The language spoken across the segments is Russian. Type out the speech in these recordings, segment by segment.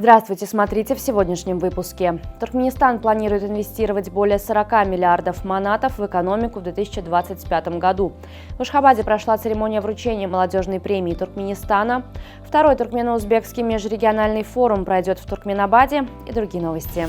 Здравствуйте, смотрите в сегодняшнем выпуске. Туркменистан планирует инвестировать более 40 миллиардов манатов в экономику в 2025 году. В Ашхабаде прошла церемония вручения молодежной премии Туркменистана. Второй туркмено-узбекский межрегиональный форум пройдет в Туркменабаде и другие новости.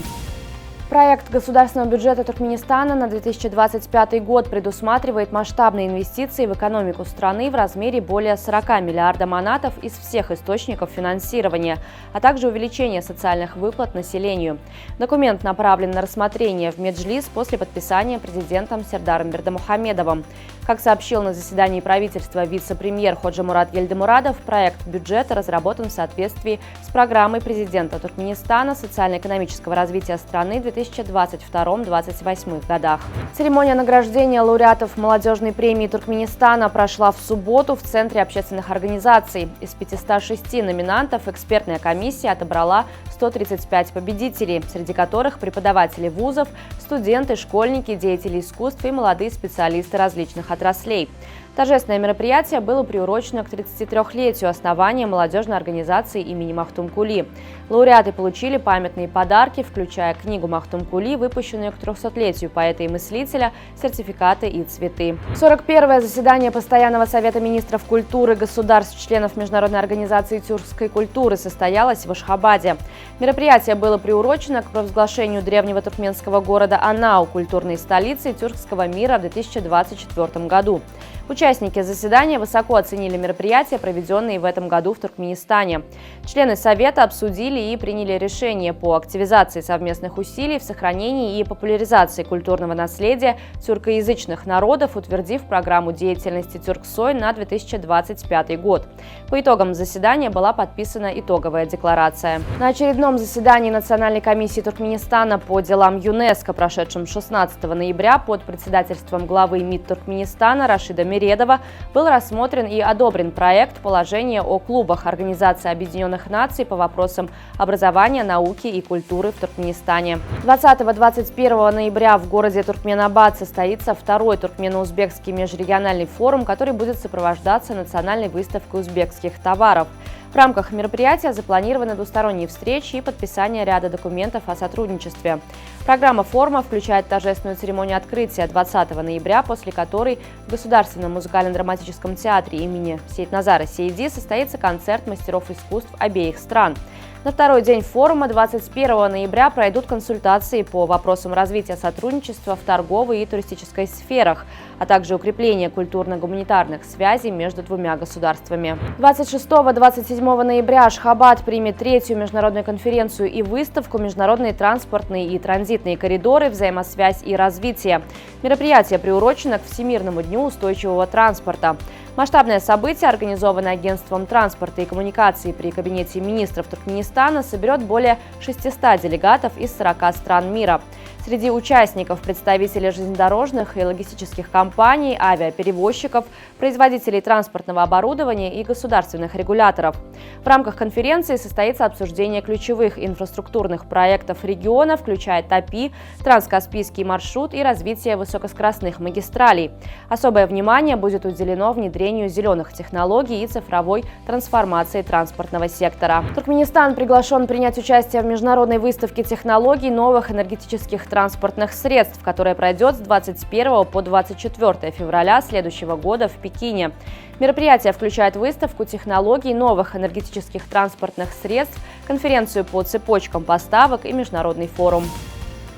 Проект государственного бюджета Туркменистана на 2025 год предусматривает масштабные инвестиции в экономику страны в размере более 40 миллиардов манатов из всех источников финансирования, а также увеличение социальных выплат населению. Документ направлен на рассмотрение в Меджлис после подписания президентом Сердаром Бердымухамедовым. Как сообщил на заседании правительства вице-премьер Ходжамурат Елдемурадов, проект бюджета разработан в соответствии с программой президента Туркменистана социально-экономического развития страны в 2022-2028 годах. Церемония награждения лауреатов молодежной премии Туркменистана прошла в субботу в Центре общественных организаций. Из 506 номинантов экспертная комиссия отобрала 135 победителей, среди которых преподаватели вузов, студенты, школьники, деятели искусств и молодые специалисты различных отраслей. Торжественное мероприятие было приурочено к 33-летию основания молодежной организации имени Махтумкули. Лауреаты получили памятные подарки, включая книгу Махтумкули, выпущенную к 300-летию поэта и мыслителя, сертификаты и цветы. 41-е заседание Постоянного совета министров культуры государств-членов Международной организации тюркской культуры состоялось в Ашхабаде. Мероприятие было приурочено к провозглашению древнего туркменского города Анау культурной столицей тюркского мира в 2024 году. Участники заседания высоко оценили мероприятия, проведенные в этом году в Туркменистане. Члены Совета обсудили и приняли решение по активизации совместных усилий в сохранении и популяризации культурного наследия тюркоязычных народов, утвердив программу деятельности Тюрксой на 2025 год. По итогам заседания была подписана итоговая декларация. На очередном заседании Национальной комиссии Туркменистана по делам ЮНЕСКО, прошедшем 16 ноября под председательством главы МИД Туркменистана Рашида Мередова, был рассмотрен и одобрен проект положения о клубах Организации Объединенных Наций по вопросам образования, науки и культуры в Туркменистане. 20-21 ноября в городе Туркменабад состоится второй туркмено-узбекский межрегиональный форум, который будет сопровождаться национальной выставкой узбекских товаров. В рамках мероприятия запланированы двусторонние встречи и подписание ряда документов о сотрудничестве. Программа форума включает торжественную церемонию открытия 20 ноября, после которой в Государственном музыкально-драматическом театре имени Сейтназара Сейди состоится концерт мастеров искусств обеих стран. На второй день форума 21 ноября пройдут консультации по вопросам развития сотрудничества в торговой и туристической сферах, а также укрепления культурно-гуманитарных связей между двумя государствами. 26-27 ноября Ашхабад примет третью международную конференцию и выставку «Международные транспортные и транзитные коридоры. Взаимосвязь и развитие». Мероприятие приурочено к Всемирному дню устойчивого транспорта. Масштабное событие, организованное Агентством транспорта и коммуникаций при Кабинете министров Туркменистана, соберет более 600 делегатов из 40 стран мира. Среди участников представители железнодорожных и логистических компаний, авиаперевозчиков, производителей транспортного оборудования и государственных регуляторов. В рамках конференции состоится обсуждение ключевых инфраструктурных проектов региона, включая ТАПИ, транскаспийский маршрут и развитие высокоскоростных магистралей. Особое внимание будет уделено внедрению зеленых технологий и цифровой трансформации транспортного сектора. Туркменистан приглашен принять участие в международной выставке технологий новых энергетических транспортных средств, которая пройдет с 21 по 24 февраля следующего года в Пекине. Мероприятие включает выставку технологий новых энергетических транспортных средств, конференцию по цепочкам поставок и международный форум.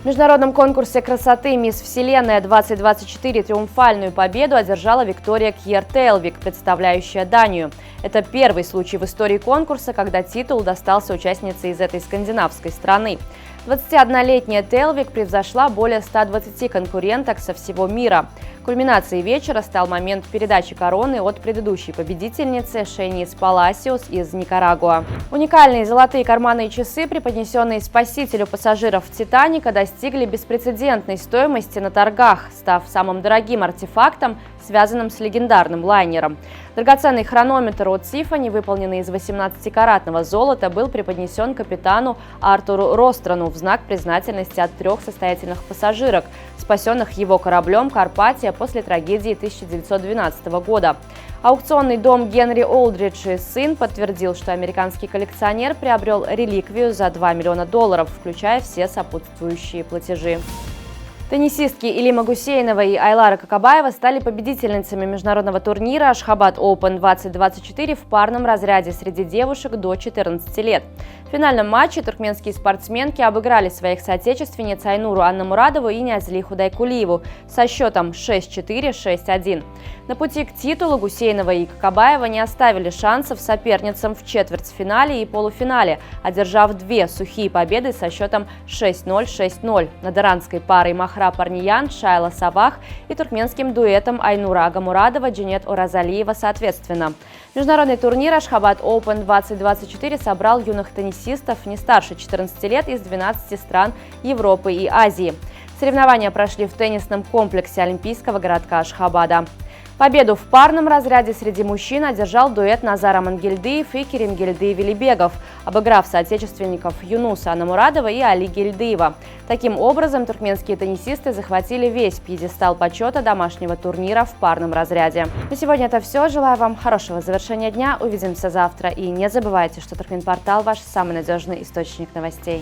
В международном конкурсе красоты «Мисс Вселенная-2024» триумфальную победу одержала Виктория Кьер-Тейлвик, представляющая Данию. Это первый случай в истории конкурса, когда титул достался участнице из этой скандинавской страны. 21-летняя Тейлвик превзошла более 120 конкуренток со всего мира. Кульминацией вечера стал момент передачи короны от предыдущей победительницы Шейнис Паласиос из Никарагуа. Уникальные золотые карманные часы, преподнесенные спасителю пассажиров «Титаника», достигли беспрецедентной стоимости на торгах, став самым дорогим артефактом связанном с легендарным лайнером. Драгоценный хронометр от Тиффани, выполненный из 18-каратного золота, был преподнесен капитану Артуру Рострону в знак признательности от 3 состоятельных пассажирок, спасенных его кораблем «Карпатия» после трагедии 1912 года. Аукционный дом Генри Олдридж и сын подтвердил, что американский коллекционер приобрел реликвию за $2 миллиона, включая все сопутствующие платежи. Теннисистки Илима Гусейнова и Айлара Какабаева стали победительницами международного турнира Ашхабад Open 2024 в парном разряде среди девушек до 14 лет. В финальном матче туркменские спортсменки обыграли своих соотечественниц Айнуру Аннамурадову и Нязли Худайкулиеву со счетом 6-4, 6-1. На пути к титулу Гусейнова и Какабаева не оставили шансов соперницам в четвертьфинале и полуфинале, одержав 2 сухие победы со счетом 6-0, 6-0 над иранской парой Махра Парниян, Шайла Савах и туркменским дуэтом Айнура Агамурадова, Дженет Оразалиева соответственно. Международный турнир Ашхабад Open 2024 собрал юных теннисистов не старше 14 лет из 12 стран Европы и Азии. Соревнования прошли в теннисном комплексе Олимпийского городка Ашхабада. Победу в парном разряде среди мужчин одержал дуэт Назар Амангельдиев и Керимгельды Велибегов, обыграв соотечественников Юнуса Аннамурадова и Али Гельдиева. Таким образом, туркменские теннисисты захватили весь пьедестал почета домашнего турнира в парном разряде. На сегодня это все. Желаю вам хорошего завершения дня. Увидимся завтра. И не забывайте, что Туркменпортал – ваш самый надежный источник новостей.